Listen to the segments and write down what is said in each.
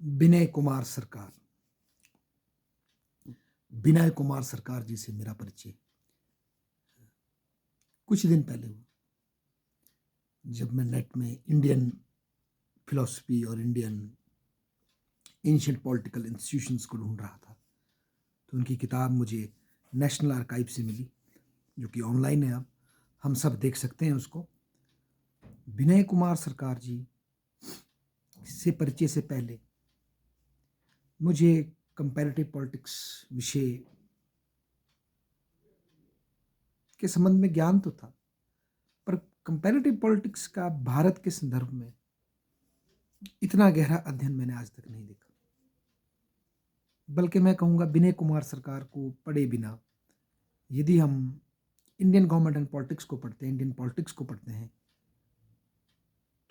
विनय कुमार सरकार। विनय कुमार सरकार जी से मेरा परिचय कुछ दिन पहले हुआ, जब मैं नेट में इंडियन फिलॉसफी और इंडियन एंशिएंट पॉलिटिकल इंस्टीट्यूशंस को ढूंढ रहा था। तो उनकी किताब मुझे नेशनल आर्काइव से मिली, जो कि ऑनलाइन है। अब हम सब देख सकते हैं उसको। विनय कुमार सरकार जी से परिचय से पहले मुझे कंपैरेटिव पॉलिटिक्स विषय के संबंध में ज्ञान तो था, पर कंपैरेटिव पॉलिटिक्स का भारत के संदर्भ में इतना गहरा अध्ययन मैंने आज तक नहीं देखा। बल्कि मैं कहूँगा विनय कुमार सरकार को पढ़े बिना यदि हम इंडियन गवर्नमेंट एंड पॉलिटिक्स को पढ़ते हैं, इंडियन पॉलिटिक्स को पढ़ते हैं,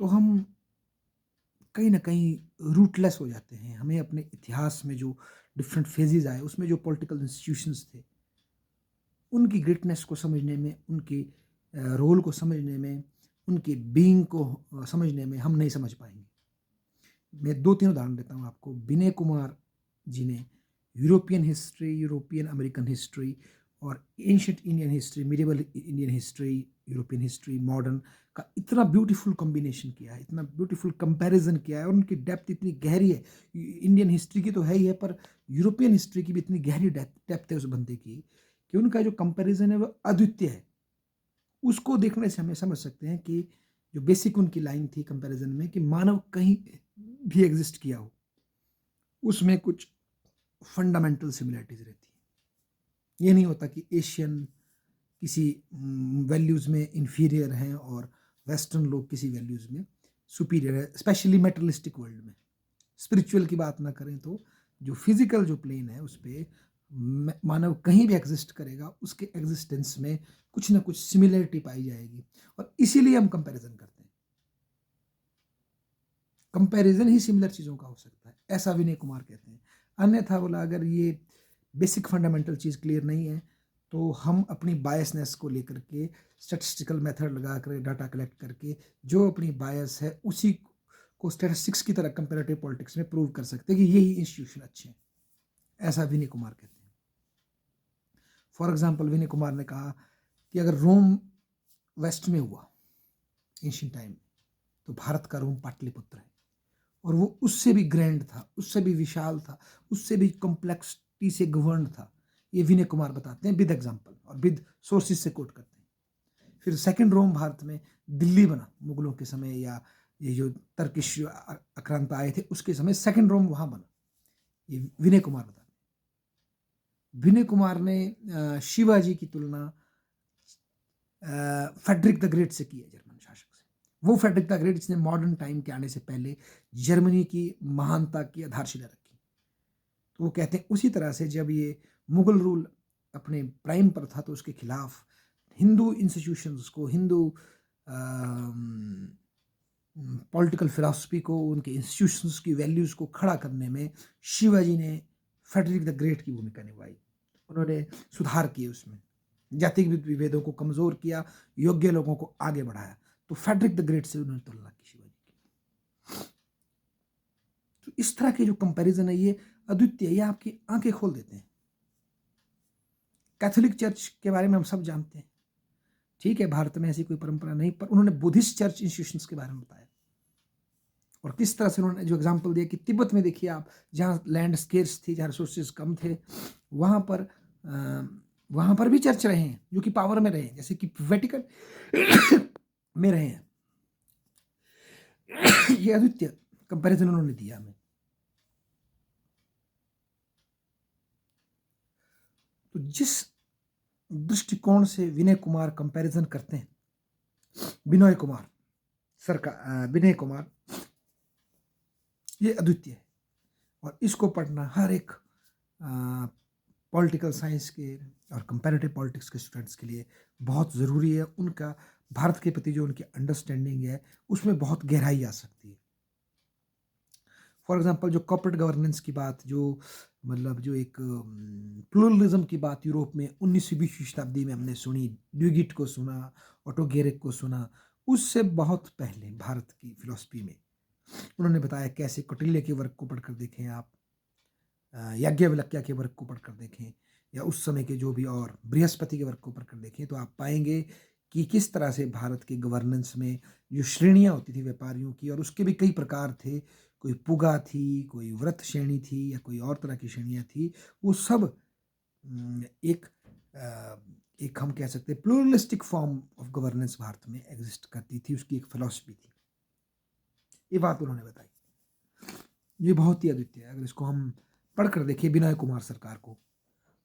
तो हम कहीं ना कहीं रूटलेस हो जाते हैं। हमें अपने इतिहास में जो डिफरेंट फेजेस आए, उसमें जो पॉलिटिकल इंस्टीट्यूशंस थे, उनकी ग्रेटनेस को समझने में, उनके रोल को समझने में, उनके बीइंग को समझने में हम नहीं समझ पाएंगे। मैं 2-3 उदाहरण देता हूँ आपको। विनय कुमार जी ने European history, European American history और ancient Indian history, medieval Indian history, European history, modern का इतना ब्यूटीफुल कॉम्बिनेशन किया है, इतना ब्यूटीफुल कंपैरिजन किया है, और उनकी डेप्थ इतनी गहरी है। इंडियन हिस्ट्री की तो है ही है, पर यूरोपियन हिस्ट्री की भी इतनी गहरी डेप्थ है उस बंदे की, कि उनका जो कंपैरिजन है वो अद्वितीय है। उसको देखने से हमें समझ सकते हैं कि जो बेसिक उनकी लाइन थी कंपैरिजन में, कि मानव कहीं भी एग्जिस्ट किया हो, उसमें कुछ फंडामेंटल सिमिलरिटीज रहती है। ये नहीं होता कि एशियन किसी वैल्यूज में इंफीरियर हैं और वेस्टर्न लोग किसी वैल्यूज में सुपीरियर है, स्पेशली मेटलिस्टिक वर्ल्ड में। स्पिरिचुअल की बात ना करें तो जो फिजिकल जो प्लेन है उस पर मानव कहीं भी एग्जिस्ट करेगा, उसके एग्जिस्टेंस में कुछ ना कुछ सिमिलरिटी पाई जाएगी, और इसीलिए हम कंपैरिजन करते हैं। कंपैरिजन ही सिमिलर चीज़ों का हो सकता है, ऐसा विनय कुमार कहते हैं। अन्यथा बोला, अगर ये बेसिक फंडामेंटल चीज़ क्लियर नहीं है, तो हम अपनी बायसनेस को लेकर के स्टैटिस्टिकल मेथड लगा कर डाटा कलेक्ट करके जो अपनी बायस है उसी को स्टैटिस्टिक्स की तरह कंपैरेटिव पॉलिटिक्स में प्रूव कर सकते हैं कि यही इंस्टीट्यूशन अच्छे हैं, ऐसा विनय कुमार कहते हैं। फॉर एग्जाम्पल, विनय कुमार ने कहा कि अगर रोम वेस्ट में हुआ एंशिएंट टाइम में, तो भारत का रोम पाटलिपुत्र है, और वो उससे भी ग्रैंड था, उससे भी विशाल था, उससे भी कॉम्प्लेक्सिटी से गवर्न था। ये विनय कुमार बताते हैं विद एग्जाम्पल और विद सोर्सेज से कोट करते हैं। फिर सेकंड रोम भारत में दिल्ली बना मुगलों के समय, या ये जो तर्किश आक्रांता आए थे उसके समय सेकंड रोम वहां बना। ये विनय कुमार बताते हैं। विनय कुमार ने शिवाजी की तुलना फेडरिक द ग्रेट से की है, जर्मन शासक से। वो फेडरिक द ग्रेट जिसने मॉडर्न टाइम के आने से पहले जर्मनी की महानता की आधारशिला रखी। तो वो कहते हैं उसी तरह से जब ये मुगल रूल अपने प्राइम पर था, तो उसके खिलाफ हिंदू इंस्टीट्यूशंस को, हिंदू पॉलिटिकल फिलॉसफी को, उनके इंस्टीट्यूशंस की वैल्यूज को खड़ा करने में शिवाजी ने फेडरिक द ग्रेट की भूमिका निभाई। उन्होंने सुधार किए उसमें, जाति विभेदों को कमजोर किया, योग्य लोगों को आगे बढ़ाया। तो फेडरिक द ग्रेट से उन्होंने तुलना की शिवाजी की। तो इस तरह के जो कंपैरिजन है ये अद्वितीय, ये आपकी आंखें खोल देते हैं। कैथोलिक चर्च के बारे में हम सब जानते हैं, ठीक है, भारत में ऐसी कोई परंपरा नहीं, पर उन्होंने बुद्धिस्ट चर्च इंस्टीट्यूशंस के बारे में बताया, और किस तरह से उन्होंने जो एग्जाम्पल दिया कि तिब्बत में देखिए आप, जहाँ लैंड स्केर्स थी, जहाँ रिसोर्सेज कम थे, वहाँ पर भी चर्च रहे हैं जो कि पावर में रहे हैं, जैसे कि वेटिकन में रहे हैं। ये अद्वितीय कंपैरिजन उन्होंने दिया हमें। तो जिस दृष्टिकोण से विनय कुमार कंपैरिजन करते हैं, विनय कुमार विनय कुमार, ये अद्वितीय है, और इसको पढ़ना हर एक पॉलिटिकल साइंस के और कंपैरेटिव पॉलिटिक्स के स्टूडेंट्स के लिए बहुत ज़रूरी है। उनका भारत के प्रति जो उनकी अंडरस्टैंडिंग है उसमें बहुत गहराई आ सकती है। फॉर एग्जांपल, जो कॉर्पोरेट गवर्नेंस की बात, जो मतलब जो एक प्लूरलिज्म की बात यूरोप में 19वीं शताब्दी में हमने सुनी, ड्यूगिट को सुना, ऑटो गेरिक को सुना, उससे बहुत पहले भारत की फिलॉसफी में उन्होंने बताया कैसे कौटिल्य के वर्क को पढ़कर देखें आप, याज्ञवल्क्य के वर्क को पढ़कर देखें, या उस समय के जो भी और बृहस्पति के वर्क को पढ़कर देखें, तो आप पाएंगे कि किस तरह से भारत के गवर्नेंस में जो श्रेणियां होती थी व्यापारियों की, और उसके भी कई प्रकार थे, कोई पुगा थी, कोई व्रत श्रेणी थी, या कोई और तरह की श्रेणियां थी, वो सब एक एक हम कह सकते हैं pluralistic form of governance Bharat में एग्जिस्ट करती थी, उसकी एक फिलॉसफी थी। ये बात उन्होंने बताई, ये बहुत ही अद्वितीय है। अगर इसको हम पढ़कर देखें विनय कुमार सरकार को,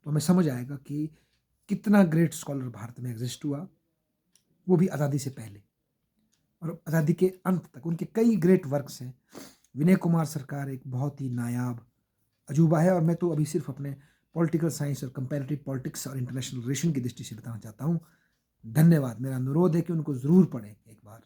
तो हमें समझ आएगा कि कितना ग्रेट स्कॉलर भारत में एग्जिस्ट हुआ, वो भी आज़ादी से पहले और आज़ादी के अंत तक। उनके कई ग्रेट वर्क्स हैं। विनय कुमार सरकार एक बहुत ही नायाब अजूबा है, और मैं तो अभी सिर्फ अपने पॉलिटिकल साइंस और कंपैरेटिव पॉलिटिक्स और इंटरनेशनल रिलेशन की दृष्टि से बताना चाहता हूँ। धन्यवाद। मेरा अनुरोध है कि उनको ज़रूर पढ़ें एक बार।